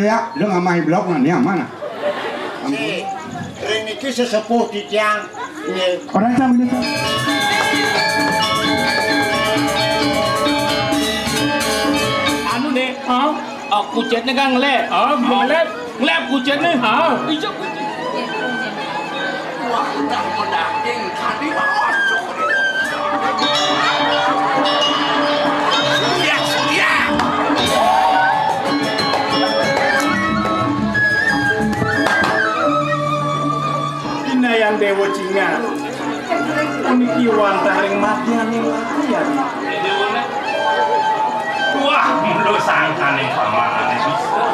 Ya, lu ngamai blok nanti mana? Si, ring iki sesepuh di tiang. Orang sama gitu. Anu deh, kucetnya kan ngelep. Ngelep kucetnya. Ijak kucet. Wah, udah mendaging tadi masuk. Suya. Yang dewa cinga uniki wantah ring matian yang ya wah lu sangka nih pamangan bisa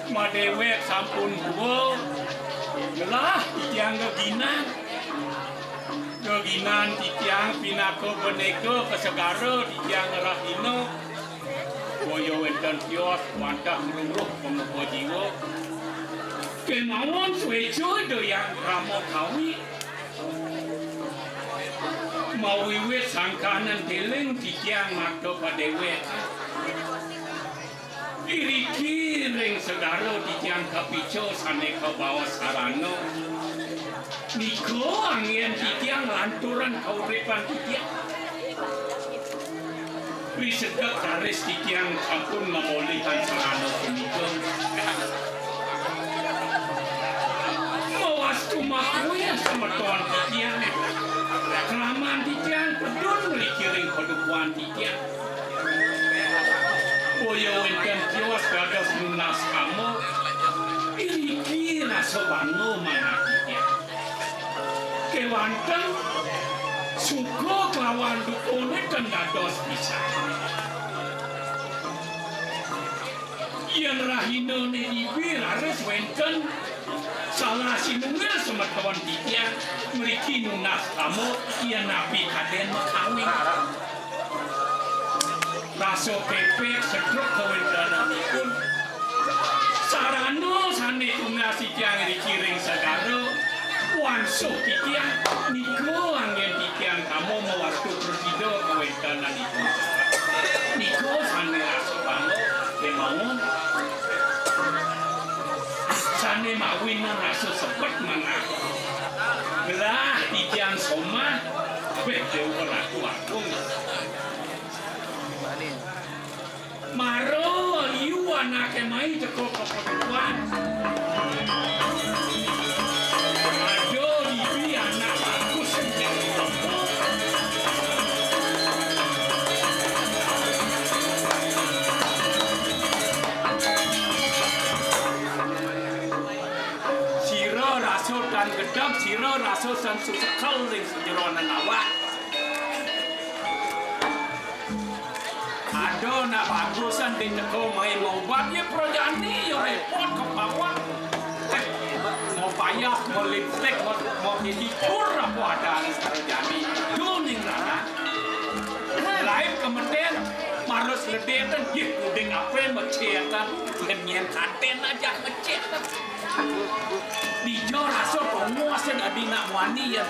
Madewek sampun gua gelah titiang geginan titiang pinako boneko kesegara titiang rahino boyo wenten kios wantah meruruh pemuko jiwa kemauan sueco doyang ramo kawi mau wiwit sangkanan deleng titiang makdo padewek Iriki ring segaro titiang kapico sane kau bawa sarano Niko angin titiang lanturan kau repan titiang Risedek garis titiang sampun memulihkan sarano kuniko Mawas tumakuya sama tuan titiang Kelaman titiang pedun melikiring kodukuan titiang Boyo wenten kios gados lunas kamu Iriki nasobano manaknya Kewanten Suko kelawan dukone dan gados bisa Yang rahino nediwi lares wenten Salah sinunga semetawan titia Meriki lunas kamu Ia nabi kaden makawin Raso pepek sedruk kawendanan ikun Sarano sane ungasi tiang dikiring segaro Wanso titiang Niko angin titiang kamu mewastu berhido kawendanan ikun Niko sane raso bango Kemauan Sane mawinan raso sepet mangan Gelah titiang soma Bedewa ratu akung Maro, you anake mai teko kepotuan. Ajo ibi anak bagus Siro raso dan gedap, siro raso dan susekal ring sejeronan awak. Ado nak bagusan di teko main ngobatnya projani yo repot ke bawah. Mau payah, mau lipstick, mau hikur apa ada projani. Duning rana. Lain kemudian marus ledetan yih uding apa mencetak ngenyen katen aja mencetak. Dijo raso penguasa adina wani ya.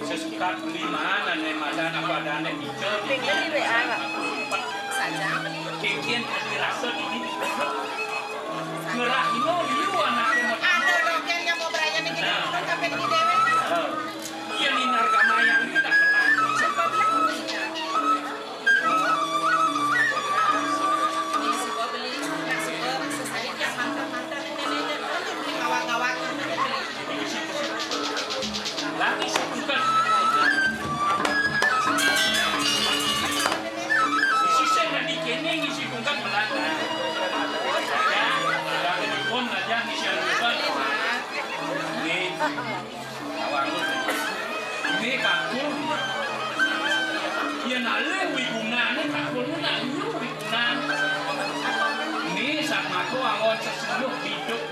Sesukat beli mana nih madana padane hijau. Tinggal di WA Pak. Saja. Kekian tadi rasa ini. Ngerah ini liu anaknya. Ada dong yang mau beraya nih gini udah sampai di dewe. Iya nih harga mayang ini tak pernah. Coba bilang belinya. Ini sebuah beli, nggak sebuah selesai yang mantan-mantan ini beli ngawak-ngawak. Lagi bukan. Sisa nanti kene ngisi bukan melata. Ya, ada di pon aja di bukan. Ini awak ini kakun. Ya nale wiguna ini kakun nak yu wiguna. Ini sama aku awak sesuatu hidup.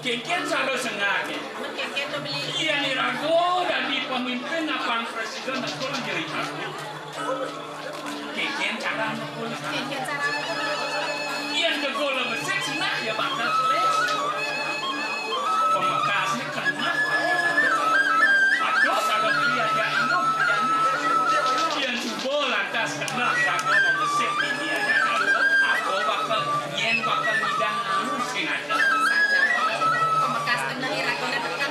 Kekian selalu sengaja. Kekian tuh beli. Iya nih rago dan di pemimpin apa presiden dan kurang jadi aku. Kekian cara aku. Kekian cara aku. Iya nego lebih seksi nak ya bakal selesai. Pemakasnya kena. Aduh kalau beli aja ini. Iya coba lantas kena rago membesek ini aja. Aku bakal nyen bakal hidang sing ada. Pemekas tenang ya ragonya tekan.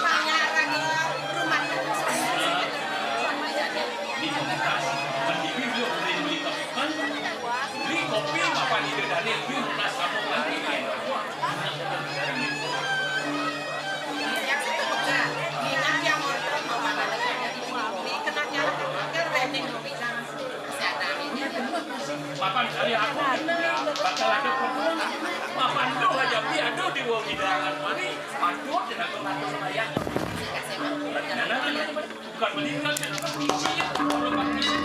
Tanya rago rumah. Di pemekas, mendipin juga beli teman. Beli kopi apa di dari view plus kamu nanti kan. Yang itu juga minyak yang orang mau mana lagi di kopi kenanya ke rending kopi jangan kesehatan ini. Papan kali aku bakal ada pertemuan. Papan tuh aja piado di bawah hidangan mari. Aduh tidak kemana saya. Bukan meninggal tidak misi ya. Kalau misi.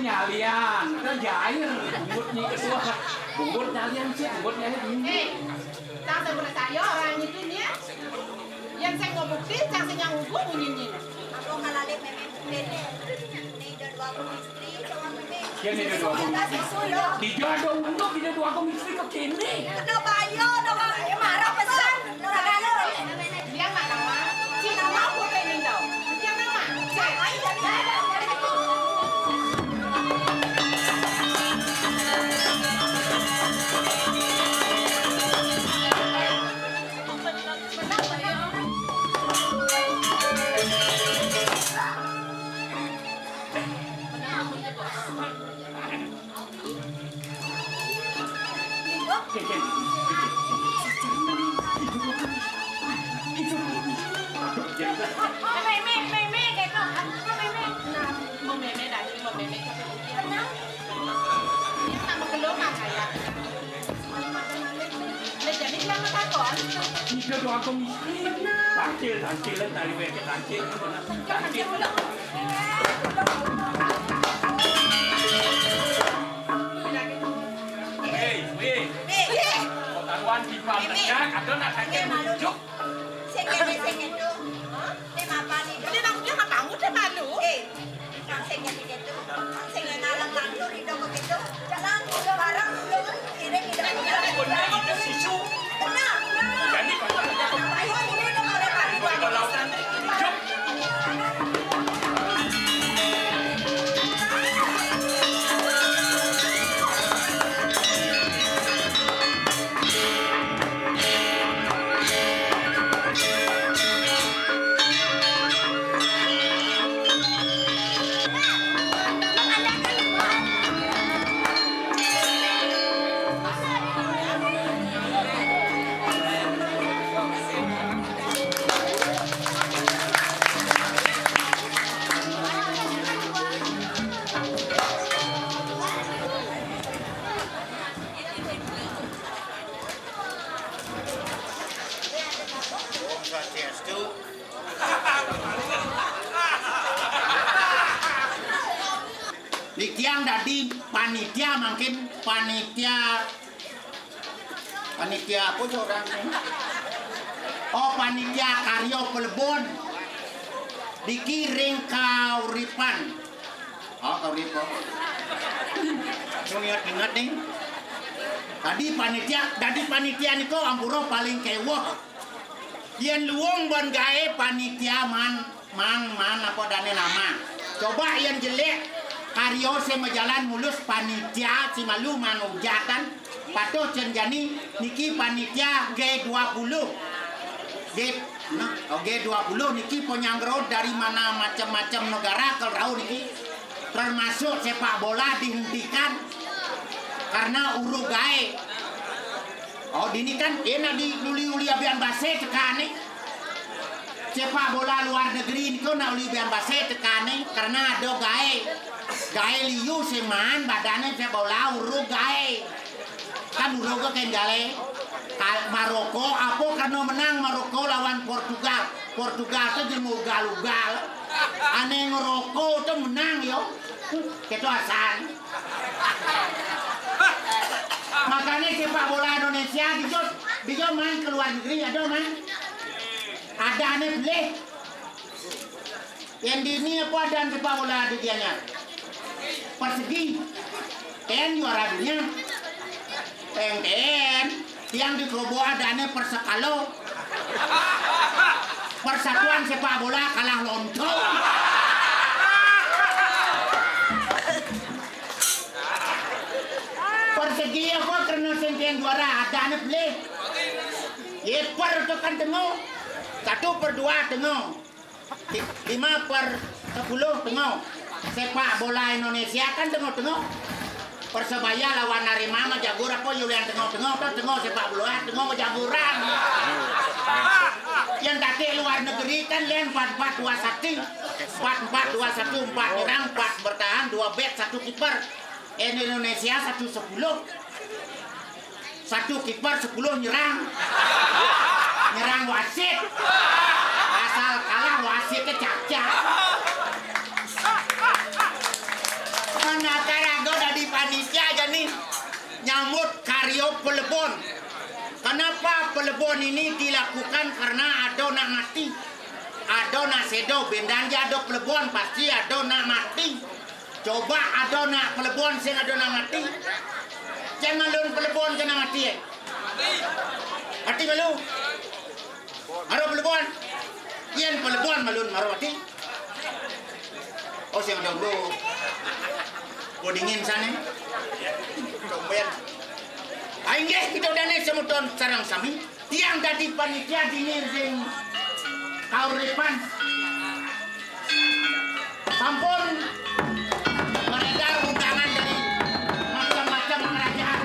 Nyalian, kan jair, bunggutnya kesuah, bunggut nyalian sih, bunggutnya ini. Jangan boleh saya orang itu ya. Yang saya nggak bukti, yang saya ngubur bunyinya. Aku ngalale memang beda. Ini dua aku istri, cuma memang. Ini dua aku istri. Tidak dong, untuk tidak dua aku istri ke kini. Kenapa ayo, dong marah pesan. Dia nggak nama, Cina mau pengen dong. Dia nama, saya Tiga dua aku istri. Tangkil dari WK tangkil. Hei, taruhan di pantai, ada nak tangkil muncul. Sengen tu. Dia apa ni? Dia nak dia nak bangun dia malu. Sengen itu. Sengen alang lalu di dong begitu. Jalan barang dulu kirim di dalam jalan. Benda itu sisu. Benar. Jadi kalau Ayo ini dong ada kali kalau lautan jom. Tiang dadi panitia makin panitia apa seorang panitia karyo pelebon dikiring kauripan kauripan ingat nih dadi panitia niko ampuro paling kewah yen luwung bon gawe panitia man apa dane nama coba yang jelek karyo se majalan mulus panitia si malu manujatan patuh cenjani niki panitia G20 G20 niki penyanggro dari mana macam-macam negara kalau niki termasuk sepak bola dihentikan karena Uruguay dini kan enak di uli abian base tekane sepak bola luar negeri niku na uli abian base tekane karena ada gae liu seman badannya sepak bola Uruguay kan Uruguay kan gale Maroko apa karena menang Maroko lawan Portugal tuh jeung ugal-ugal aneh ngeroko tuh menang yo itu asan makanya sepak bola Indonesia dijo main ke luar negeri ada aneh beli yang di ini apa dan sepak bola di dianya persegi. Ten juara dunia. Ten yang di Kobo adanya Persekalo. Persatuan sepak bola kalah lontong. Persegi apa karena sentian juara adanya play. Per tu kan tengok 1/2 tengok 5/10 tengok sepak bola Indonesia kan tengok Persebaya lawan Arema Jagur apa Yulian tengok sepak bola tengok Jaguran yang tadi luar negeri kan lain 4-4-2-1 4-4-2-1 4 nyerang 4 bertahan 2 back 1 kiper Indonesia 1-10 1 kiper 10 nyerang wasit asal kalah wasitnya cacak mana karago dari panitia aja nih nyambut karyo Pelebon. Kenapa Pelebon ini dilakukan karena ada nak mati ada nak sedo bendanja ada Pelebon pasti ada nak mati coba ada nak Pelebon sing ada nak mati jangan malun Pelebon kena mati mati malu Maro Pelebon yen Pelebon malun maro mati oh sing ada bro dingin sana comben aing ge kita udah nih semuton sarang sami tiang tadi panitia dingin sing kauripan sampun beredar undangan dari macam-macam kerajaan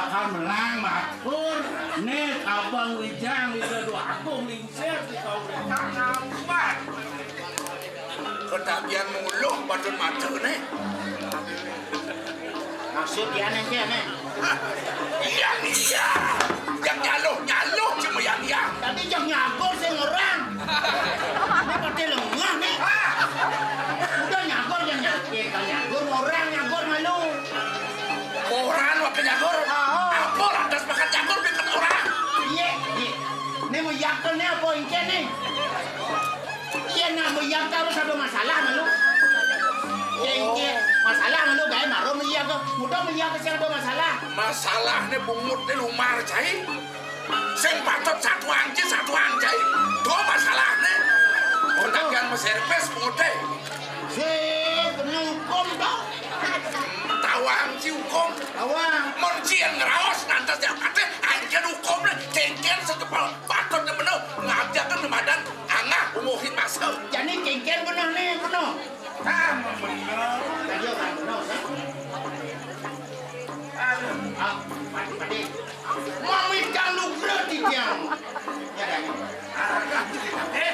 kan menang matur nih abang wijang di kedua aku lingsir di kau rekang nampak ketagihan mulu patut mata nih maksud dia nanti nih iya yang nyaloh cuma yang tapi jangan nyagor sih orang ini pasti lemah nih udah nyagor yang nyagor orang nyagor malu orang waktu nyagor apa lantas makan nyagor bikin orang iya ini mau yakinnya apa ini nih iya nah mau yakin harus ada masalah malu iya masalah malu gaya maru mau yakin mudah mau yakin sih ada masalah nih bungut nih lumar cai sing patut satu anjay dua masalah nih ketagihan meservis bungut sih kena hukum dong tawang si hukum mencian ngerawas nantas yang kata anjir hukum nih cengken setepal patut nih bener ngajakan nemadan angah umuhin masuk jadi cengken bener nih bener sama bener ayo kan bener Padi mami kalu berarti yang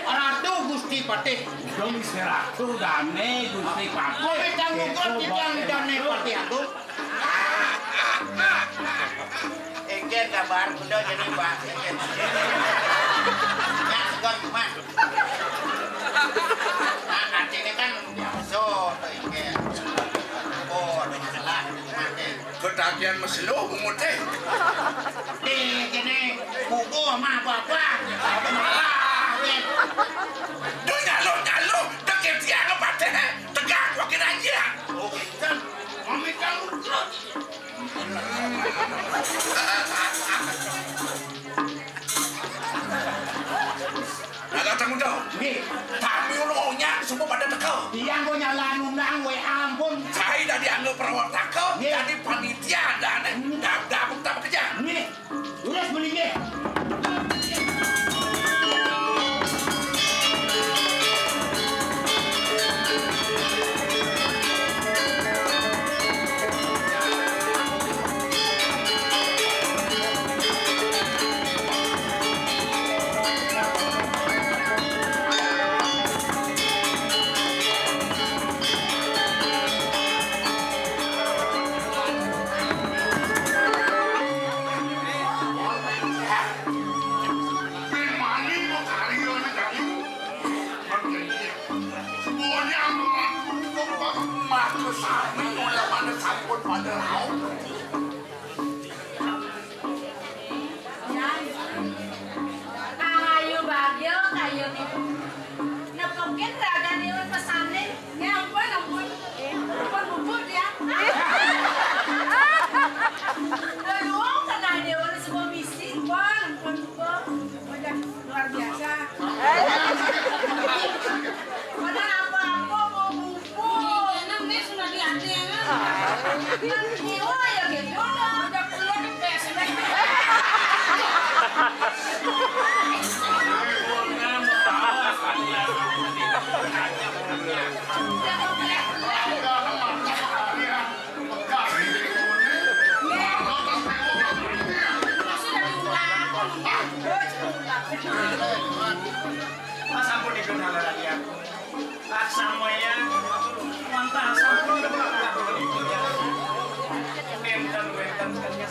Ratu Gusti Patih dong seratu dane Gusti Patih mami kalu berarti yang dane Patih aku engker kabar kuda jadi bang ya segar cuma nah artinya kan biasa engker oh ada masalah ketagihan meselo bungut di kene buku sama bapak ada masalah duh nyalo deket tiang apa tegak wakil aja oh kan mami kalu agak tanggung jawab nih tapi ulungnya semua pada tekel dia gue nyalain undang we ampun saya dah dianggap perawat tekel jadi panitia dan gabung tak bekerja nih udah beli nih Mas ampun dikenal lagi aku. Laksa moya, mantap sampun dikenal ikut ya. Wenten kerja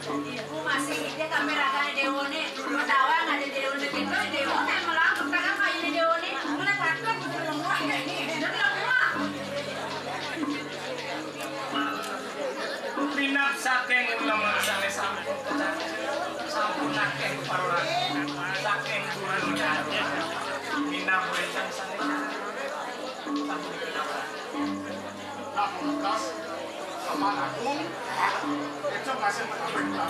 Ibu masih dia kamera kan deone, tawan ada deone gitu, deone malah kepegang kayak deone, mana takut lemah lemah. Pinap saking lemah sale sampun nakeh parola saking bulan ya. Pinap wenten sale sampun dikenal. Lapas aman aku itu masih menambah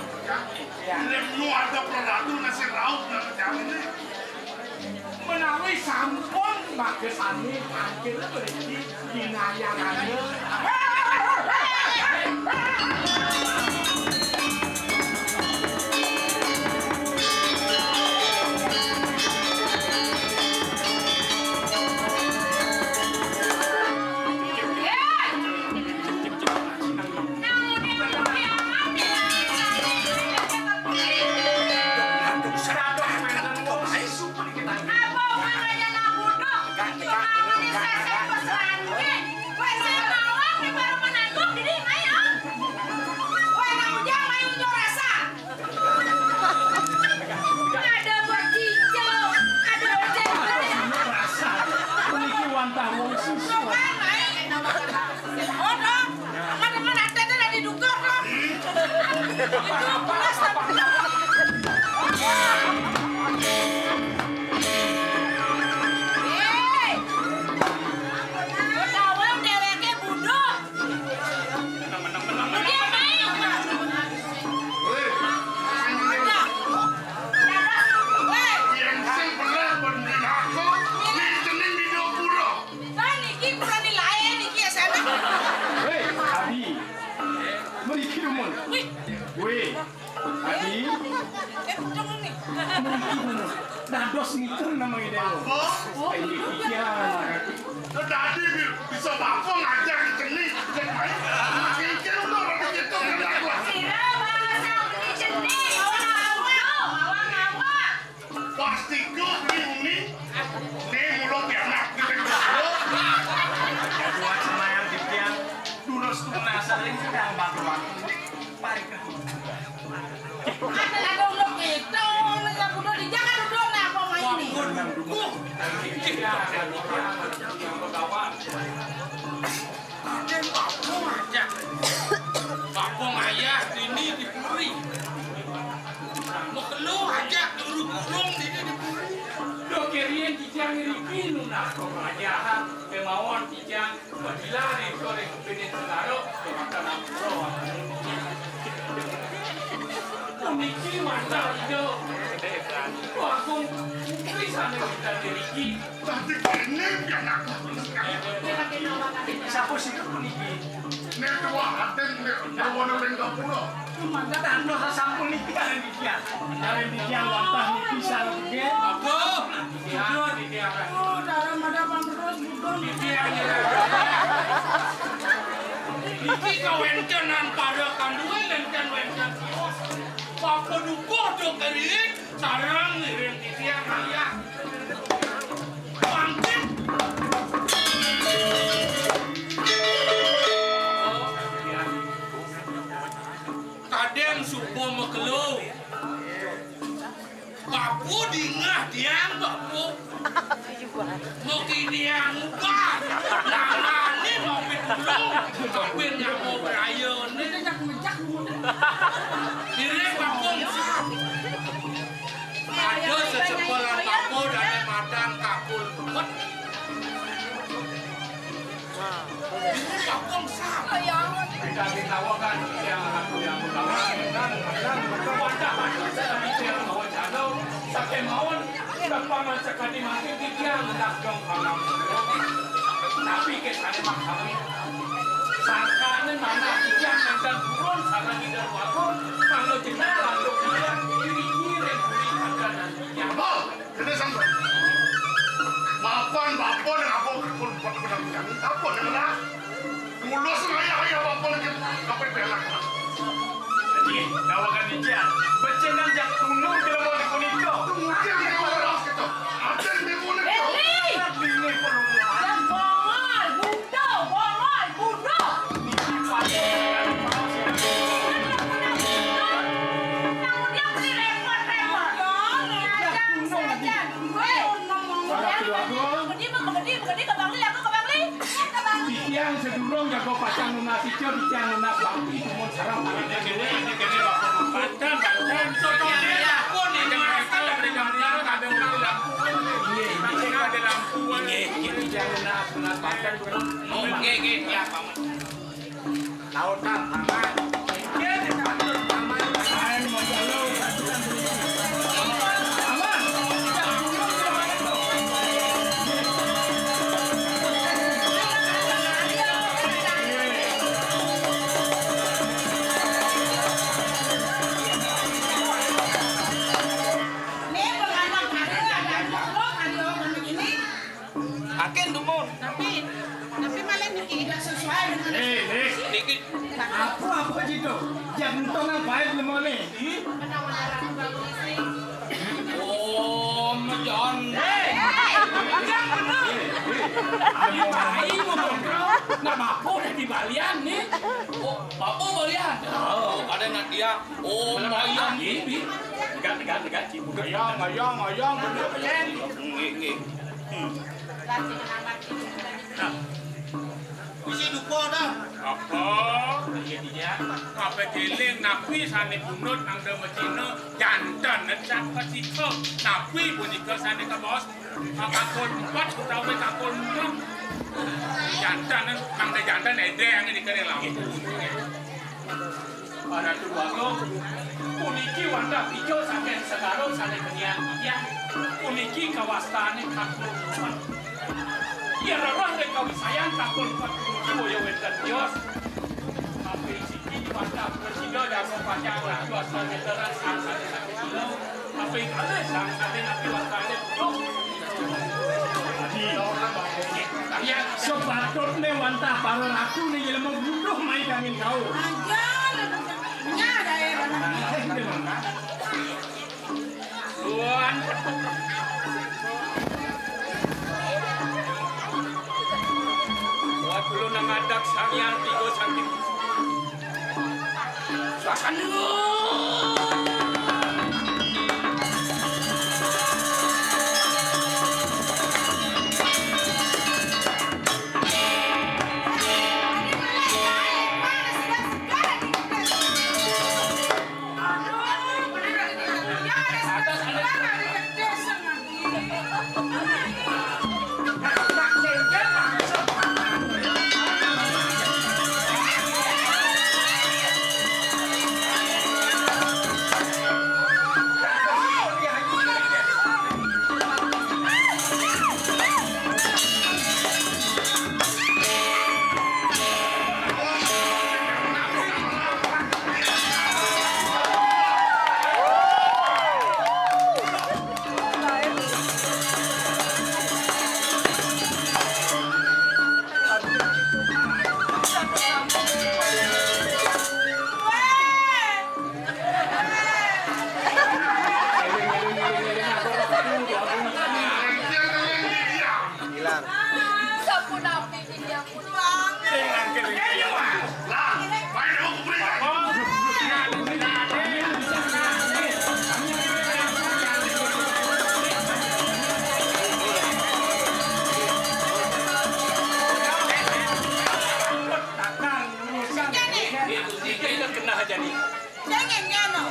ya remnu ada produk nasi raut dan jam ini Menawi sampun magesane akhirnya berarti dinayangannya. Dados ngiter namanya dewa. Ini iya. Tadi bisa bakong aja di sini. Kira udah orang gitu pasti kok ini mulut enak gitu. Buat semayang di tiang durus tuna sering sedang bakwan. Parik. Ada udah gitu, nggak udah di jangan udah nih apa main ini. Bakong ayah ini dipuri. Mau keluar aja turun burung ini dipuri. Dokerian kijang riki lunak kemajahan kemauan kijang badilari sore kepinin senaro kemakan apro. Uniki mantap itu. Wakung bisa kita diriki. Tapi ini biar aku. Siapa sih uniki? Ini dua hati nih, dua orang pulau. Mantap ando sampun niki ada di dia. Ada di dia wantah niki bisa dia. Apa? Itu di dia. Oh, dalam ada terus bukan. Di dia. Iki kawentenan pada kandungan dan wenten. Papa dukuh dong kering, sarang ngiring di dia kaya. Bangkit. Kadang subuh mekelu. Bapu dingah diang bapu. Mau kiniang ubah. Namanya mau pitulung. Tapi nyamuk berayon. Diri bakung sap. Ada sesebelah bapu dan madang kakul. Diri bakung sap. Kita ditawakan yang aku yang pertama dan wajah yang mau jadau sampai mawon lapangan sekali mati dia hendak dong kalam tapi kesane makhami sangkane mana ikan dan turun sana di dalam kalau jenar lalu dia kiri-kiri berikan dan yang Oh, ini sampai. Maafkan bapak dan aku berbuat benar-benar. Apa dengan mulus ayah bapak lagi apa belak. jadi dawakan dia bercenang jak tunung Oke, ya paman. Tahu tak paman? Ini patut paman. Ayo mau jalan satukan dulu. Paman, jangan turun ke mana tu? Ni penganak ada ini. Akin dumon. Tapi malah tidak sesuai dengan Niki. Apa gitu? Jantung yang baik lemah ni. Oh, John. Ayo cai mo bro. Nak mapo dah di balian ni. Oh, mapo balian. Oh, ada nak dia. Oh, mayang ni. Dekat cipu. Ayang, bener bener. Nggih. Isi dupo dah. Apa? Iya. Apa geling napi sane bunut nang demecino jantan necat kasiko. Napi punika sane ka bos. Kakul 4 utawa kakul 6. Jantan nang de jantan edeng ini kene lah. Para tuago puniki wanda pijo sampai segaro sane kenian iya. Puniki kawastane kakul 4. Ia rarah dan kau sayang takut kau yang wetan Dios. Tapi sikit pada presiden dan sepanjang lagu asal veteran sang kilo. Tapi kalau sang nabi waspada tu. Ya, sepatutnya wantah para ratu ni yang mau bunuh mai kami kau. Nya daerah. Tuan. Belum nangadak sangyang tigo santik. Suasana. Jangan ngano.